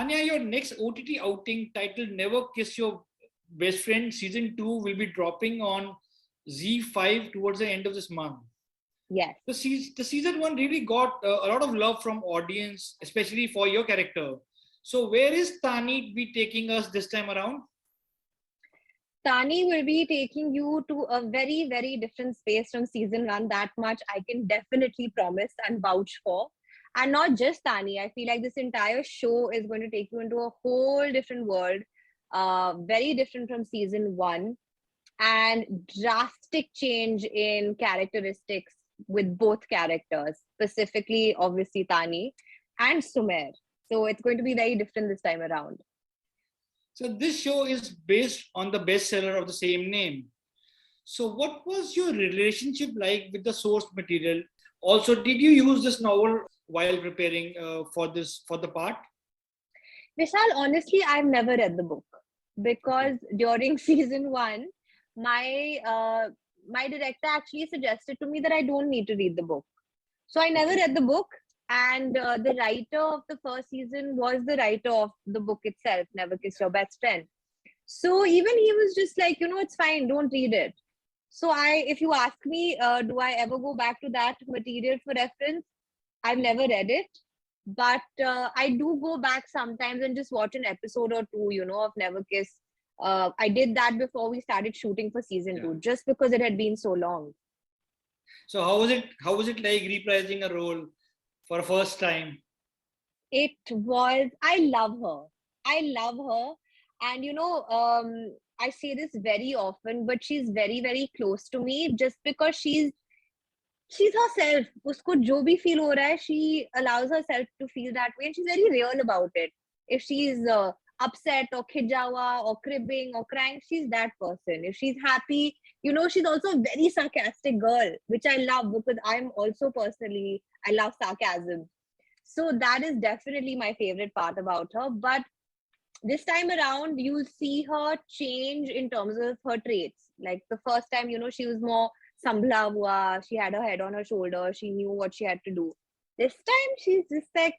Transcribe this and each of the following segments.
Anya, your next OTT outing titled Never Kiss Your Best Friend Season 2 will be dropping on Z5 towards the end of this month. Yes. The season 1 really got a lot of love from audience, especially for your character. So where is Tani be taking us this time around? Tani will be taking you to a very, very different space from season 1. That much I can definitely promise and vouch for. And not just Tani. I feel like this entire show is going to take you into a whole different world, very different from season 1, and drastic change in characteristics with both characters, specifically, obviously, Tani and Sumer. So it's going to be very different this time around. So this show is based on the bestseller of the same name. So what was your relationship like with the source material? Also, did you use this novel while preparing for the part? Vishal, honestly, I've never read the book because during season 1, my director actually suggested to me that I don't need to read the book. So I never read the book, and the writer of the first season was the writer of the book itself, Never Kiss Your Best Friend. So even he was just like, it's fine, don't read it. So if you ask me, do I ever go back to that material for reference? I've never read it, but I do go back sometimes and just watch an episode or two, of Never Kiss. I did that before we started shooting for season 2, just because it had been so long. So how was it like reprising a role for a first time? It was, I love her. And I say this very often, but she's very, very close to me just because she's herself. Usko jo bhi feel ho raha hai, she allows herself to feel that way, and she's very real about it. If she's upset or khijawa or cribbing or crying, she's that person. If she's happy, she's also a very sarcastic girl, which I love because I'm also personally, I love sarcasm. So that is definitely my favorite part about her. But this time around, you'll see her change in terms of her traits. Like the first time, she was more sambla hua, she had her head on her shoulder, she knew what she had to do. This time, she's just like,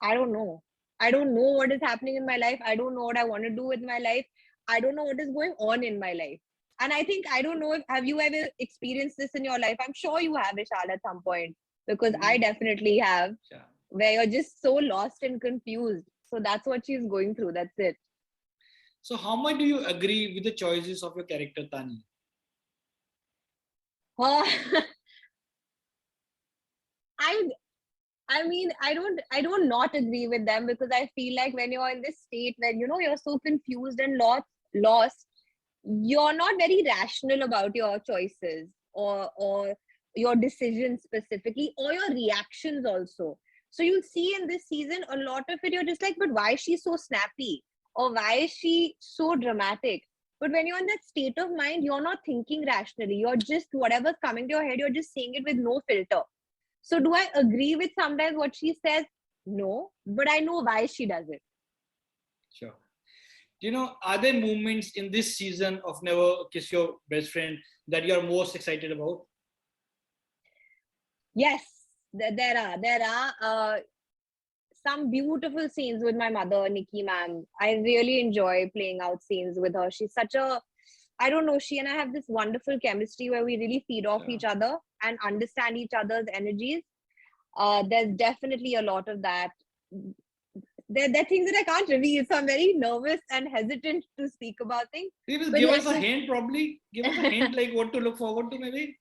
I don't know. I don't know what is happening in my life. I don't know what I want to do with my life. I don't know what is going on in my life. And I think, I don't know if, have you ever experienced this in your life? I'm sure you have, Vishal, at some point, because I definitely have, where you're just so lost and confused. So that's what she's going through. That's it. So how much do you agree with the choices of your character, Tani? I mean, I don't not agree with them, because I feel like when you're in this state where, you're so confused and lost, you're not very rational about your choices or your decisions specifically, or your reactions also. So you'll see in this season, a lot of it, you're just like, but why is she so snappy? Or why is she so dramatic? But when you're in that state of mind, you're not thinking rationally. You're just, whatever's coming to your head, you're just saying it with no filter. So do I agree with sometimes what she says? No, but I know why she does it. Sure. Are there moments in this season of Never Kiss Your Best Friend that you're most excited about? Yes, there are some beautiful scenes with my mother, Nikki ma'am. I really enjoy playing out scenes with her. She's such a, I don't know, she and I have this wonderful chemistry where we really feed off each other and understand each other's energies. There's definitely a lot of that. There are things that I can't reveal, so I'm very nervous and hesitant to speak about things. Give us a hint, probably. Give us a hint, like what to look forward to, maybe.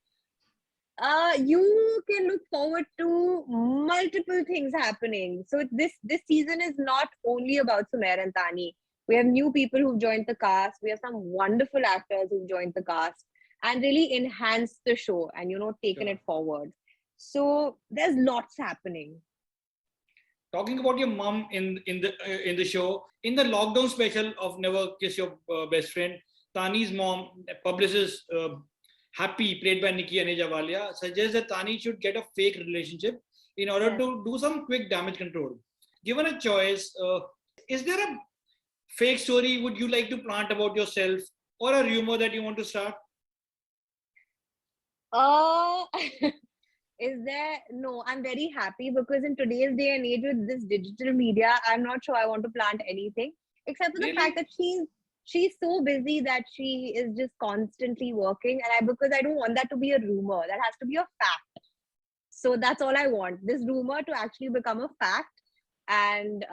You can look forward to multiple things happening. So this season is not only about Sumer and Tani. We have new people who've joined the cast. We have some wonderful actors who've joined the cast and really enhanced the show and taken it forward. So there's lots happening. Talking about your mom in the show, in the lockdown special of Never Kiss Your Best Friend, Tani's mom, publicist Happy, played by Nikki Anejawalia, suggests that Tani should get a fake relationship in order to do some quick damage control. Given a choice, is there a fake story would you like to plant about yourself, or a rumor that you want to start? Is there? No, I'm very happy because in today's day and age with this digital media, I'm not sure I want to plant anything except for the fact Really? that she's so busy that she is just constantly working, and because I don't want that to be a rumor, that has to be a fact. So that's all I want. This rumor to actually become a fact, and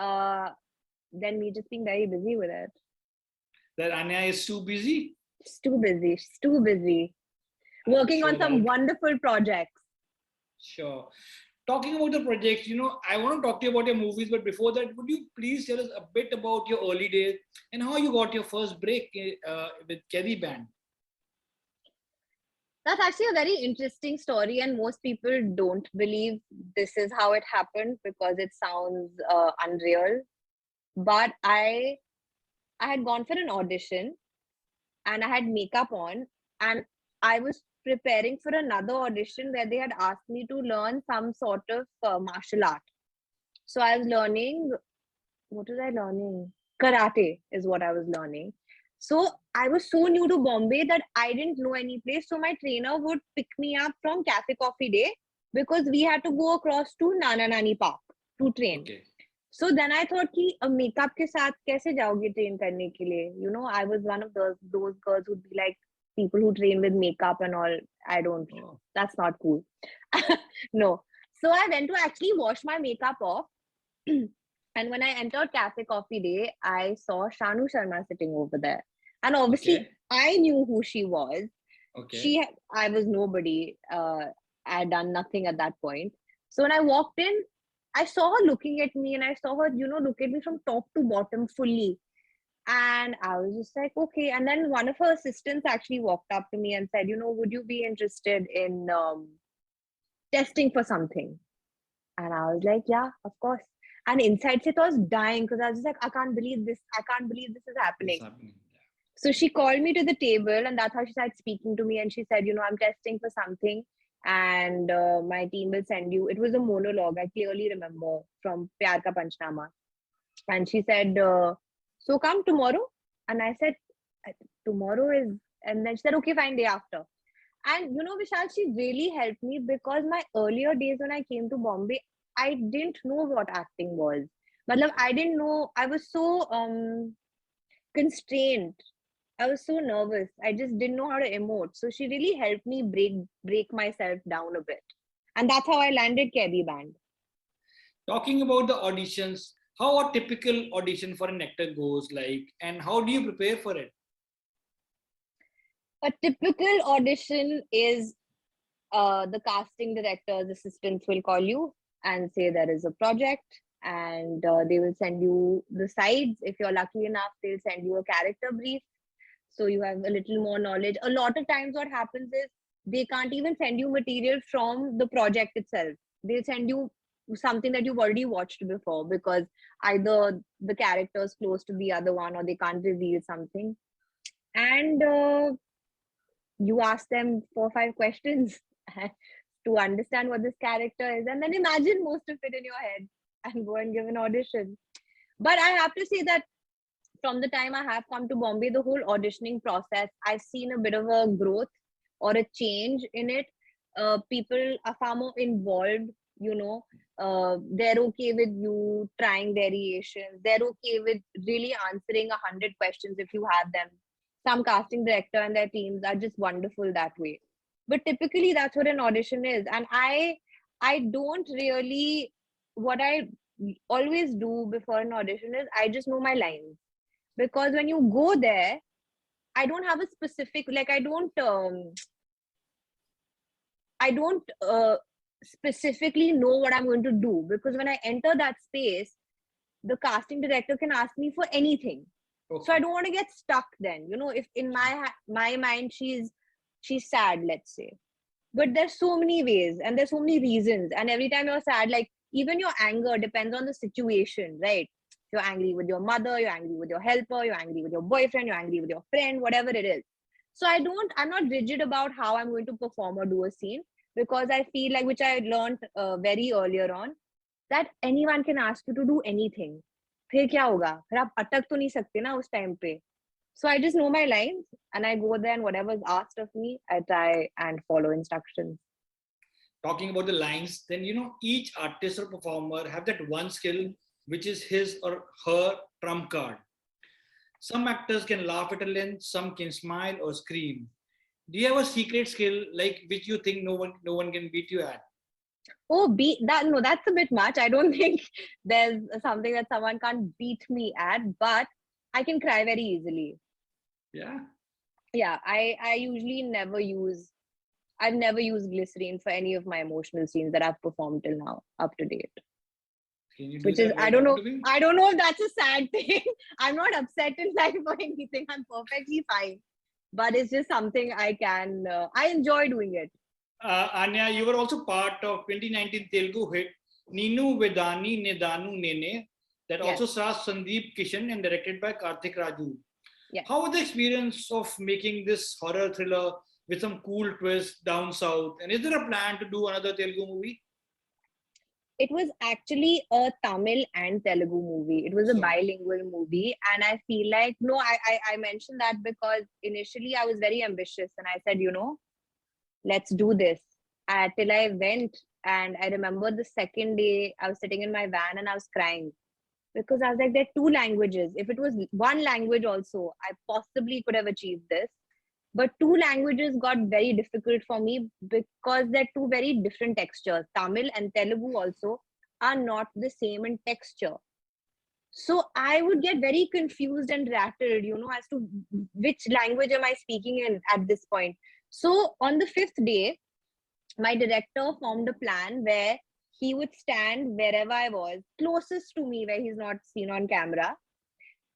then me just being very busy with it. That Anya is too busy? She's too busy. She's too busy I'm working on sure some that, wonderful projects. sure. Talking about the project, I want to talk to you about your movies, but before that, would you please tell us a bit about your early days and how you got your first break with Qaidi Band? That's actually a very interesting story, and most people don't believe this is how it happened because it sounds unreal. But I had gone for an audition and I had makeup on, and I was preparing for another audition where they had asked me to learn some sort of martial art. So I was learning, what was I learning? Karate is what I was learning. So I was so new to Bombay that I didn't know any place. So my trainer would pick me up from Cafe Coffee Day because we had to go across to Nana Nani Park to train. Okay. So then I thought कि makeup के साथ कैसे जाओगे train करने के लिए? You know, I was one of those girls who'd be like people who train with makeup and all. I don't. Oh, That's not cool. No. So I went to actually wash my makeup off. And when I entered Cafe Coffee Day, I saw Shanu Sharma sitting over there. And obviously, okay. I knew who she was. Okay. I was nobody. I had done nothing at that point. So when I walked in, I saw her looking at me and I saw her, look at me from top to bottom fully. And I was just like, okay. And then one of her assistants actually walked up to me and said, would you be interested in testing for something? And I was like, yeah, of course. And inside it I was dying because I was just like, I can't believe this. I can't believe this is This happening. happening. So she called me to the table and that's how she started speaking to me. And she said, I'm testing for something and my team will send you. It was a monologue. I clearly remember from Pyar Ka Panchnama. And she said, so come tomorrow. And I said, tomorrow is, and then she said, okay, fine, day after. And Vishal, she really helped me because my earlier days when I came to Bombay, I didn't know what acting was. But I didn't know, I was so constrained. I was so nervous. I just didn't know how to emote. So she really helped me break myself down a bit. And that's how I landed Qaidi Band. Talking about the auditions, how a typical audition for an actor goes like, and how do you prepare for it? A typical audition is the casting director's assistants will call you and say there is a project and they will send you the sides. If you're lucky enough, they'll send you a character brief. So you have a little more knowledge. A lot of times what happens is they can't even send you material from the project itself. They'll send you something that you've already watched before because either the character is close to the other one or they can't reveal something. And you ask them 4 or 5 questions to understand what this character is and then imagine most of it in your head and go and give an audition. But I have to say that from the time I have come to Bombay, the whole auditioning process, I've seen a bit of a growth or a change in it. People are far more involved, they're okay with you trying variations. They're okay with really answering 100 questions if you have them. Some casting director and their teams are just wonderful that way. But typically that's what an audition is. And I don't really, what I always do before an audition is I just know my lines because when you go there I don't have a specific like I don't specifically know what I'm going to do because when I enter that space the casting director can ask me for anything. Okay. So I don't want to get stuck then, if in my mind she's sad, let's say, but there's so many ways and there's so many reasons, and every time you're sad, like even your anger depends on the situation, right? You're angry with your mother, you're angry with your helper, you're angry with your boyfriend, you're angry with your friend, whatever it is. So I'm not rigid about how I'm going to perform or do a scene because I feel like, which I learned very earlier on, that anyone can ask you to do anything. फिर क्या होगा? फिर आप अटक तो नहीं सकते ना उस टाइम पे. So I just know my lines and I go there and whatever's asked of me, I try and follow instructions. talking about the lines, then each artist or performer have that one skill which is his or her trump card. Some actors can laugh at a lens, some can smile or scream. Do you have a secret skill like which you think no one can beat you at? Oh, beat that? No, that's a bit much. I don't think there's something that someone can't beat me at, but I can cry very easily. Yeah. Yeah, I usually never use. I've never used glycerine for any of my emotional scenes that I've performed till now, up to date. Can you do Which is, that right now to me? I don't know if that's a sad thing. I'm not upset in life or anything. I'm perfectly fine. But it's just something I can. I enjoy doing it. Anya, you were also part of 2019 Telugu hit Ninu Veedani Needanu Nene that Yes. also stars Sundeep Kishan and directed by Karthik Raju. Yeah. How was the experience of making this horror thriller with some cool twists down south? And is there a plan to do another Telugu movie? It was actually a Tamil and Telugu movie. It was a So, bilingual movie. And I feel like, no, I mentioned that because initially I was very ambitious and I said, let's do this. Till I went, and I remember the second day I was sitting in my van and I was crying because I was like, there are two languages. If it was one language also, I possibly could have achieved this. But two languages got very difficult for me because they're two very different textures. Tamil and Telugu also are not the same in texture. So I would get very confused and rattled, as to which language am I speaking in at this point. So on the fifth day, my director formed a plan where he would stand wherever I was, closest to me where he's not seen on camera,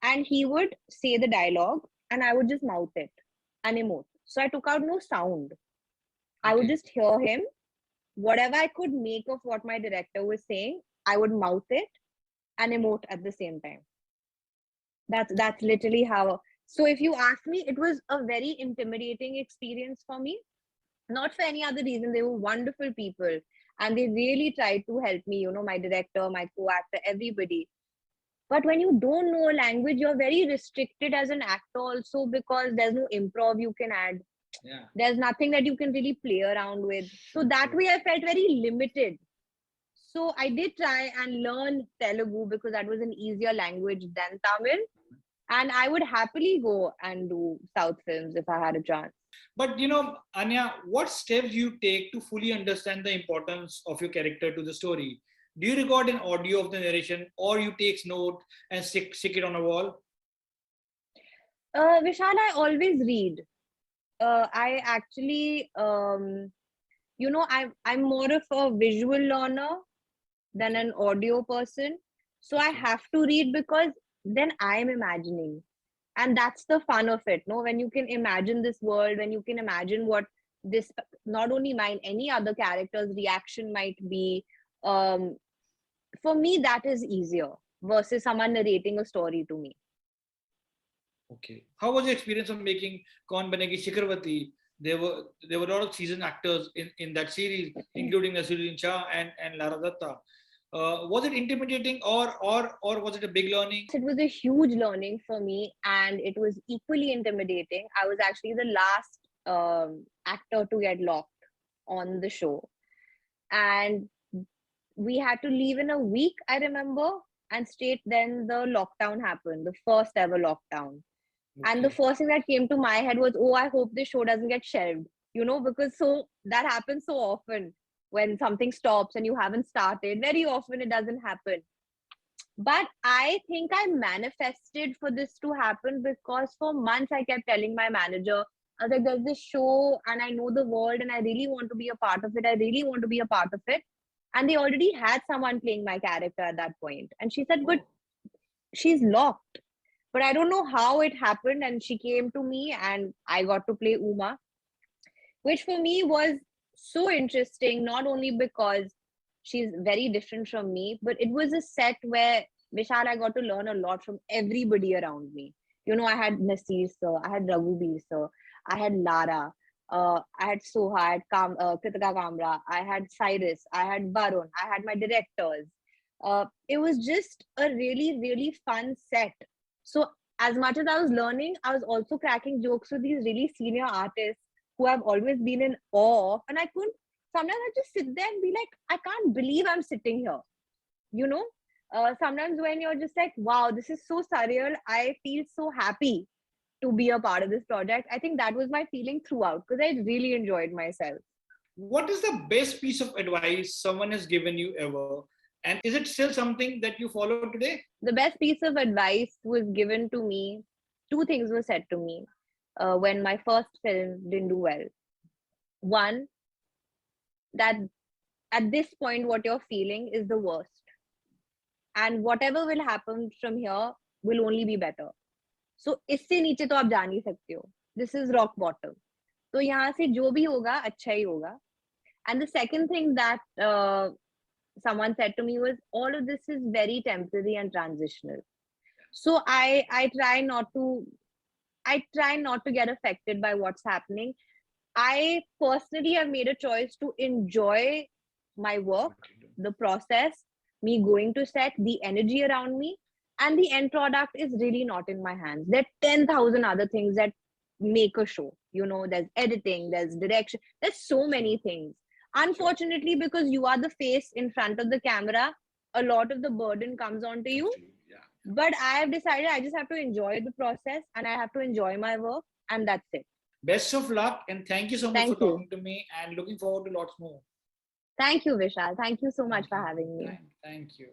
and he would say the dialogue and I would just mouth it and emote. So I took out no sound. I would okay. just hear him. Whatever I could make of what my director was saying, I would mouth it and emote at the same time. That's literally how. So if you ask me, it was a very intimidating experience for me. Not for any other reason. They were wonderful people and they really tried to help me, my director, my co-actor, everybody. But when you don't know a language, you're very restricted as an actor also because there's no improv you can add. Yeah. There's nothing that you can really play around with. So that way I felt very limited. So I did try and learn Telugu because that was an easier language than Tamil. And I would happily go and do South films if I had a chance. But Anya, what steps you take to fully understand the importance of your character to the story? Do you record an audio of the narration or you take note and stick it on a wall? Vishal, I always read. I actually, I'm more of a visual learner than an audio person. So I have to read because then I'm imagining. And that's the fun of it, no? When you can imagine this world, when you can imagine what this, not only mine, any other character's reaction might be. For me, that is easier versus someone narrating a story to me. Okay. How was the experience of making Kaun Banegi Shikharwati? There were a lot of seasoned actors in that series, including Naseeruddin Shah and Lara Datta. Was it intimidating or was it a big learning? It was a huge learning for me and it was equally intimidating. I was actually the last actor to get locked on the show. And we had to leave in a week, I remember. And straight then the lockdown happened, the first ever lockdown. And the Okay. first thing that came to my head was, oh, I hope this show doesn't get shelved, because so that happens so often when something stops and you haven't started. Very often it doesn't happen. But I think I manifested for this to happen because for months I kept telling my manager, I was like, there's this show and I know the world and I really want to be a part of it. I really want to be a part of it. And they already had someone playing my character at that point. And she said, but she's locked. But I don't know how it happened. And she came to me and I got to play Uma, which for me was so interesting, not only because she's very different from me, but it was a set where Vishal, I got to learn a lot from everybody around me. I had Nasir sir, I had Raghubi sir, I had Lara, I had Soha, I had Kritika Kamra, I had Cyrus, I had Varun, I had my directors. It was just a really, really fun set. So as much as I was learning, I was also cracking jokes with these really senior artists who I've always been in awe of, and I couldn't sometimes I just sit there and be like, I can't believe I'm sitting here. You know, sometimes when you're just like, wow, this is so surreal. I feel so happy to be a part of this project. I think that was my feeling throughout because I really enjoyed myself. What is the best piece of advice someone has given you ever? And is it still something that you follow today? The best piece of advice was given to me. Two things were said to me when my first film didn't do well. One, that at this point, what you're feeling is the worst. And whatever will happen from here will only be better. So इससे नीचे तो आप जा नहीं सकते हो. This is rock bottom. तो यहाँ से जो भी होगा अच्छा ही होगा. And the second thing that someone said to me was, all of this is very temporary and transitional. So I try not to get affected by what's happening. I personally have made a choice to enjoy my work, the process, me going to set, the energy around me, and the end product is really not in my hands. There are 10,000 other things that make a show. You know, there's editing, there's direction, there's so many things. Unfortunately, because you are the face in front of the camera, a lot of the burden comes onto you. Yeah. But I have decided I just have to enjoy the process and I have to enjoy my work, and that's it. Best of luck, and thank you so much for Thank you. talking to me, and looking forward to lots more. Thank you, Vishal. Thank you so much for having me. Thank you.